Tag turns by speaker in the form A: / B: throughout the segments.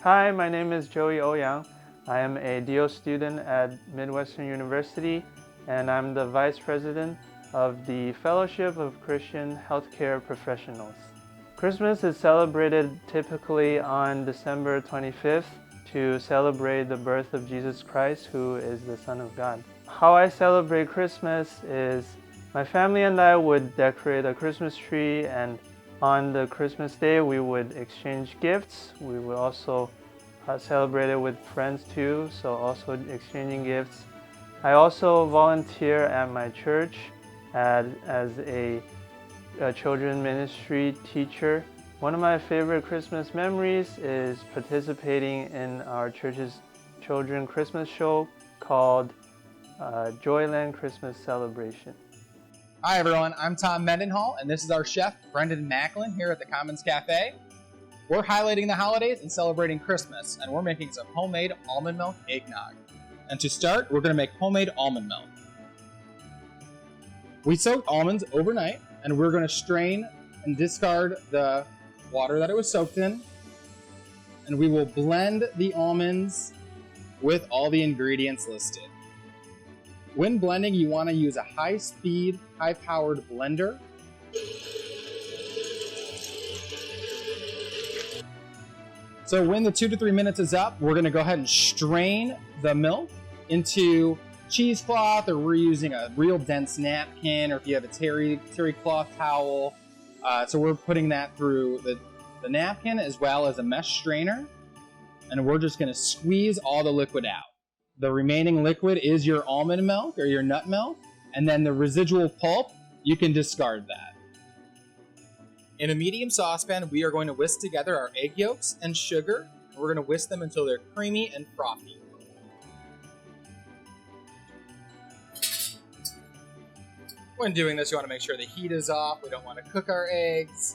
A: Hi, my name is Joey Ouyang. I am a DO student at Midwestern University, and I'm the Vice President of the Fellowship of Christian Healthcare Professionals. Christmas is celebrated typically on December 25th to celebrate the birth of Jesus Christ, who is the Son of God. How I celebrate Christmas is my family and I would decorate a Christmas tree, and on the Christmas day we would exchange gifts. We would also celebrate it with friends too, so also exchanging gifts. I also volunteer at my church as a children ministry teacher. One of my favorite Christmas memories is participating in our church's children Christmas show called Joyland Christmas Celebration.
B: Hi everyone, I'm Tom Mendenhall, and this is our chef, Brendan Macklin, here at the Commons Cafe. We're highlighting the holidays and celebrating Christmas, and we're making some homemade almond milk eggnog. And to start, we're going to make homemade almond milk. We soaked almonds overnight, and we're going to strain and discard the water that it was soaked in. And we will blend the almonds with all the ingredients listed. When blending, you want to use a high-speed, high-powered blender. So when the 2 to 3 minutes is up, we're going to go ahead and strain the milk into cheesecloth, or we're using a real dense napkin, or if you have a terry cloth towel. So we're putting that through the napkin as well as a mesh strainer, and we're just going to squeeze all the liquid out. The remaining liquid is your almond milk or your nut milk, and then the residual pulp, you can discard that. In a medium saucepan, we are going to whisk together our egg yolks and sugar. And we're going to whisk them until they're creamy and frothy. When doing this, you want to make sure the heat is off. We don't want to cook our eggs.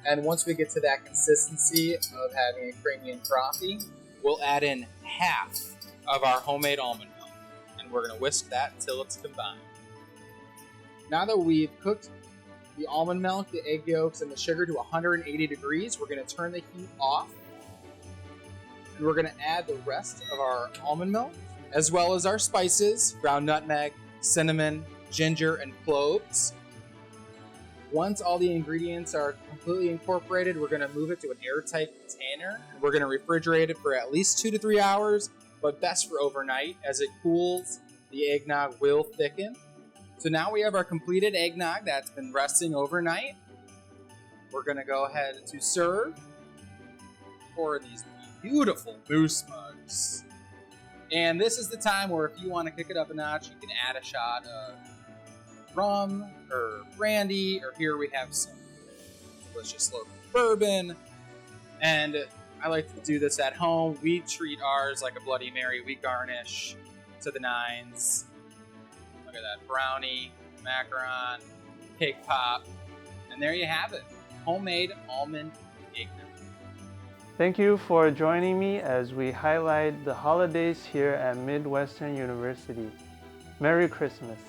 B: And once we get to that consistency of having it creamy and frothy, we'll add in half of our homemade almond milk. And we're going to whisk that until it's combined. Now that we've cooked the almond milk, the egg yolks, and the sugar to 180 degrees, we're going to turn the heat off. And we're going to add the rest of our almond milk, as well as our spices, ground nutmeg, cinnamon, ginger, and cloves. Once all the ingredients are completely incorporated, we're going to move it to an airtight container. And we're going to refrigerate it for at least 2 to 3 hours, but best for overnight. As it cools, the eggnog will thicken. So now we have our completed eggnog that's been resting overnight. We're going to go ahead to serve for these beautiful moose mugs. And this is the time where if you want to kick it up a notch, you can add a shot of rum or brandy, or here we have some delicious local bourbon. And I like to do this at home. We treat ours like a Bloody Mary. We garnish to the nines. Look at that brownie, macaron, cake pop, and there you have it, homemade almond eggnog.
A: Thank you for joining me as we highlight the holidays here at Midwestern University. Merry Christmas.